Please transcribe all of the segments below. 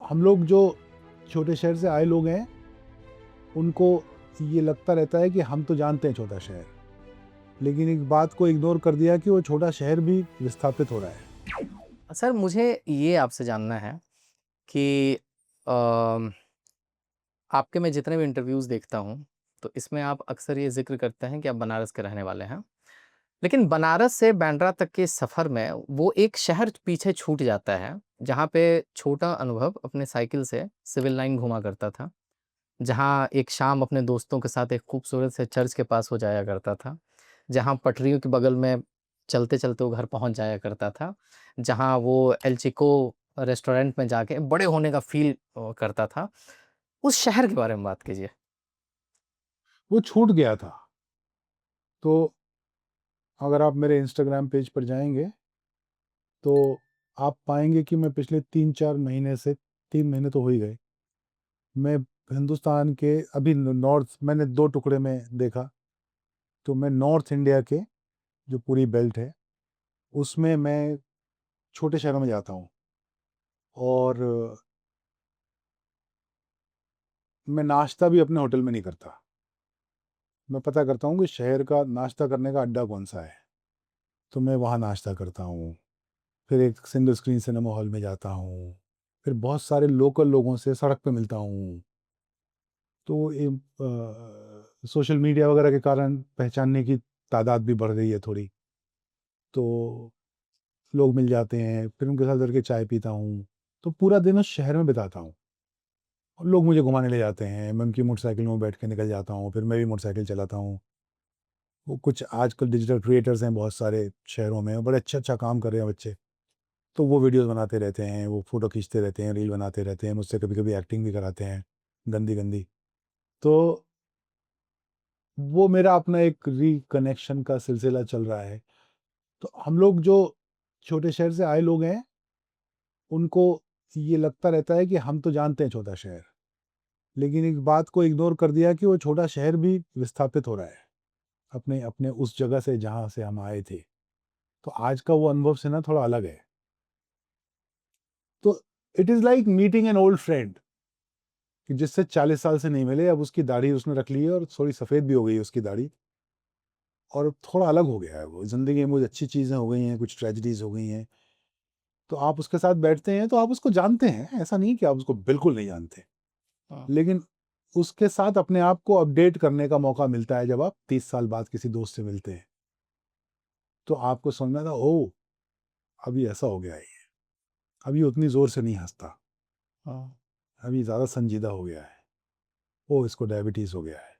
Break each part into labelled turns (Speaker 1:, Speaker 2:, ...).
Speaker 1: हम लोग जो छोटे शहर से आए लोग हैं, उनको ये लगता रहता है कि हम तो जानते हैं छोटा शहर, लेकिन एक बात को इग्नोर कर दिया कि वो छोटा शहर भी विस्थापित हो रहा है।
Speaker 2: सर मुझे ये आपसे जानना है कि अ, आपके मैं जितने भी इंटरव्यूज़ देखता हूँ, तो इसमें आप अक्सर ये ज़िक्र करते हैं कि आप बनारस के रहने वाले हैं। लेकिन बनारस से बांद्रा तक के सफ़र में वो एक शहर पीछे छूट जाता है, जहाँ पे छोटा अनुभव अपने साइकिल से सिविल लाइन घूमा करता था। जहाँ एक शाम अपने दोस्तों के साथ एक खूबसूरत से चर्च के पास हो जाया करता था। जहाँ पटरियों के बगल में चलते-चलते वो घर पहुँच जाया करता था। जहाँ वो एल चिको रेस्टोरेंट में जाके बड़े होने का फ़ील करता था। उस शहर के बारे में बात कीजिए।
Speaker 1: वो छूट गया था। तो अगर आप मेरे इंस्टाग्राम पेज पर जाएँगे, तो आप पाएँगे कि मैं पिछले 3-4 महीने से 3 महीने तो हो ही गए, मैं हिंदुस्तान के अभी न नॉर्थ मैंने 2 टुकड़े में देखा। तो मैं नॉर्थ इंडिया के जो पूरी बेल्ट है, उसमें मैं छोटे शहरों में जाता हूँ और मैं नाश्ता भी अपने होटल में नहीं करता। मैं पता करता हूँ कि शहर का नाश्ता करने का अड्डा कौन-सा है, तो मैं वहाँ नाश्ता करता हूँ। फिर एक सिंगल स्क्रीन सिनेमा हॉल में जाता हूँ, फिर बहुत सारे लोकल लोगों से सड़क पे मिलता हूँ। तो सोशल मीडिया वगैरह के कारण पहचानने की तादाद भी बढ़ गई है थोड़ी। तो लोग मिल जाते हैं, फिर उनके साथ बैठ के चाय पीता हूँ, तो पूरा दिन उस शहर में बिताता हूँ। और लोग मुझे घुमाने ले जाते हैं, मैं उनकी मोटरसाइकिल में बैठ के निकल जाता हूँ, फिर मैं भी मोटरसाइकिल चलाता हूँ। वो कुछ आजकल डिजिटल क्रिएटर्स हैं बहुत सारे शहरों में, बड़े अच्छा-अच्छा काम कर रहे हैं बच्चे। तो वो वीडियोज़ बनाते रहते हैं, वो फ़ोटो खींचते रहते हैं, रील बनाते रहते हैं, मुझसे कभी-कभी एक्टिंग भी कराते हैं, गंदी-गंदी। तो वो मेरा अपना एक रिकनेक्शन का सिलसिला चल रहा है। तो हम लोग जो छोटे शहर से आए लोग हैं, उनको ये लगता रहता है कि हम तो जानते हैं छोटा शहर, लेकिन एक बात को इग्नोर कर दिया कि वो छोटा शहर भी विस्थापित हो रहा है, अपने अपने उस जगह से जहाँ से हम आए थे। तो आज का वो अनुभव से ना थोड़ा अलग है। तो it is like meeting an old friend कि जिससे 40 साल से नहीं मिले, अब उसकी दाढ़ी उसने रख ली है और थोड़ी सफ़ेद भी हो गई है उसकी दाढ़ी और थोड़ा अलग हो गया है वो। ज़िंदगी में कुछ अच्छी चीज़ें हो गई हैं, कुछ ट्रेजेडीज़ हो गई हैं। तो आप उसके साथ बैठते हैं, तो आप उसको जानते हैं, ऐसा नहीं कि आप उसको बिल्कुल नहीं जानते।
Speaker 2: हाँ।
Speaker 1: लेकिन उसके साथ अपने आप को अपडेट करने का मौका मिलता है जब आप 30 साल बाद किसी दोस्त से मिलते हैं। तो आपको समझ में आता है, ओह! अब ये ऐसा हो गया है ये। अब ये उतनी ज़ोर से नहीं हँसता।
Speaker 2: हाँ।
Speaker 1: अब ये ज़्यादा संजीदा हो गया है। ओह! इसको डायबिटीज़ हो गया है।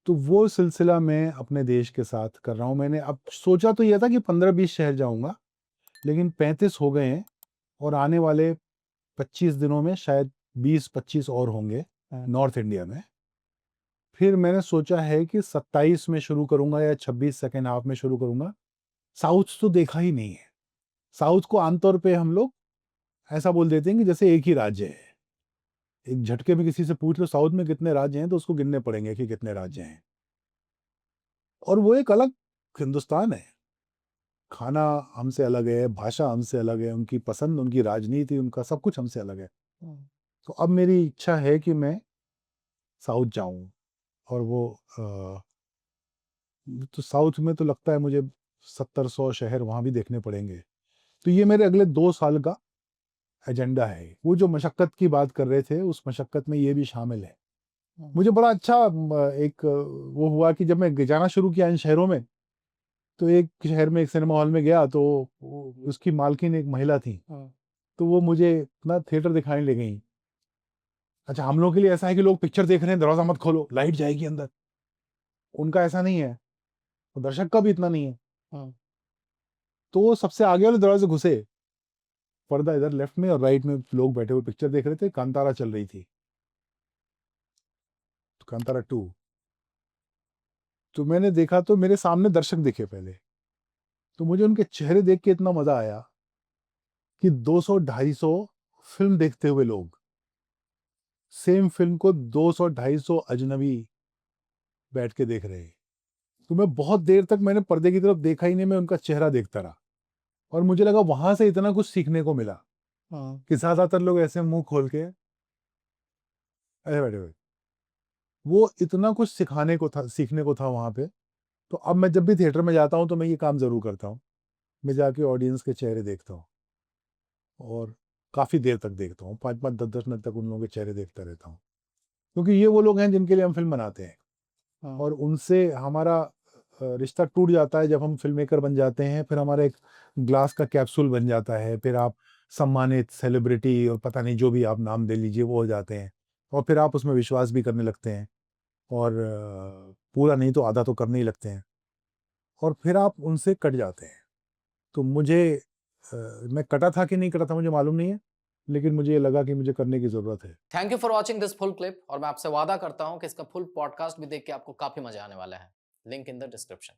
Speaker 1: तो वो सिलसिला मैं अपने देश के साथ कर रहा हूँ। मैंने अब सोचा तो ये था कि 15-20 शहर जाऊँगा, लेकिन 35 हो गए हैं और आने वाले 25 दिनों में शायद 20-25 और होंगे
Speaker 2: हाँ।
Speaker 1: नॉर्थ इंडिया में। फिर मैंने सोचा है कि 27 में शुरू करूँगा या 26 सेकंड हाफ में शुरू करूँगा। साउथ तो देखा ही नहीं है। साउथ को आमतौर पे हम लोग ऐसा बोल देते हैं कि जैसे एक ही राज्य है। एक झटके में किसी से पूछ लो साउथ में कितने राज्य हैं, तो उसको गिनने पड़ेंगे कि कितने राज्य हैं। और वो एक अलग हिंदुस्तान है। खाना हमसे अलग है, भाषा हमसे अलग है, उनकी पसंद, उनकी राजनीति, उनका सब कुछ हमसे अलग है।
Speaker 2: हाँ।
Speaker 1: तो अब मेरी इच्छा है कि मैं साउथ जाऊँ और वो तो साउथ में तो लगता है मुझे 70-100 शहर वहाँ भी देखने पड़ेंगे। तो ये मेरे अगले 2 साल का एजेंडा है। वो जो मशक्कत की बात कर रहे थे, उस मशक्कत में ये भी शामिल है।
Speaker 2: हाँ।
Speaker 1: मुझे बड़ा अच्छा एक वो हुआ कि जब मैं जाना शुरू किया इन शहरों में, तो एक शहर में एक सिनेमा हॉल में गया, तो उसकी मालकिन एक महिला थी।
Speaker 2: हाँ।
Speaker 1: तो वो मुझे ना थिएटर दिखाने ले गईं। अच्छा, हम लोगों के लिए ऐसा है कि लोग पिक्चर देख रहे हैं, दरवाज़ा मत खोलो, लाइट जाएगी अंदर। उनका ऐसा नहीं है, तो दर्शक का भी इतना नहीं है।
Speaker 2: हाँ।
Speaker 1: तो वो सबसे आगे वाले दरवाजे से घुसे, पर्दा इधर लेफ्ट में और राइट में लोग बैठे हुए पिक्चर देख रहे थे, कांतारा चल रही थी, तो कांतारा 2। तो मैंने देखा तो मेरे सामने दर्शक दिखे पहले, तो मुझे उनके चेहरे देख के इतना मज़ा आया कि 200-250 फ़िल्म देखते हुए लोग, सेम फ़िल्म को 200-250 अजनबी बैठ के देख रहे हैं। तो मैं बहुत देर तक मैंने पर्दे की तरफ देखा ही नहीं, मैं उनका चेहरा देखता रहा और मुझे लगा वहाँ से इतना कुछ सीखने को मिला।
Speaker 2: हाँ।
Speaker 1: कि ज़्यादातर लोग ऐसे मुँह खोल के ऐसे बैठे हुए। वो इतना कुछ सिखाने को था, सीखने को था वहाँ पे। तो अब मैं जब भी थिएटर में जाता हूँ, तो मैं ये काम ज़रूर करता हूँ। मैं जाके ऑडियंस के चेहरे देखता हूँ और काफ़ी देर तक देखता हूँ, 5-5, 10-10 मिनट तक उन लोगों के चेहरे देखता रहता हूँ। क्योंकि ये वो लोग हैं जिनके लिए हम फ़िल्म बनाते हैं
Speaker 2: हाँ।
Speaker 1: और उनसे हमारा रिश्ता टूट जाता है जब हम फ़िल्म मेकर बन जाते हैं, फिर हमारा एक ग्लास का कैप्सूल बन जाता है, फिर आप सम्मानित सेलिब्रिटी और पता नहीं जो भी आप नाम दे लीजिए वो हो जाते हैं और फिर आप उसमें विश्वास भी करने लगते हैं और पूरा नहीं तो आधा तो करने ही लगते हैं और फिर आप उनसे कट जाते हैं। तो मुझे मैं कटा था कि नहीं कटा था मुझे मालूम नहीं है, लेकिन मुझे ये लगा कि मुझे करने की ज़रूरत है।
Speaker 2: Thank you for watching this full clip और मैं आपसे वादा करता हूँ कि इसका फुल पॉडकास्ट भी देख के आपको काफ़ी मज़ा आने वाला है। Link in the description.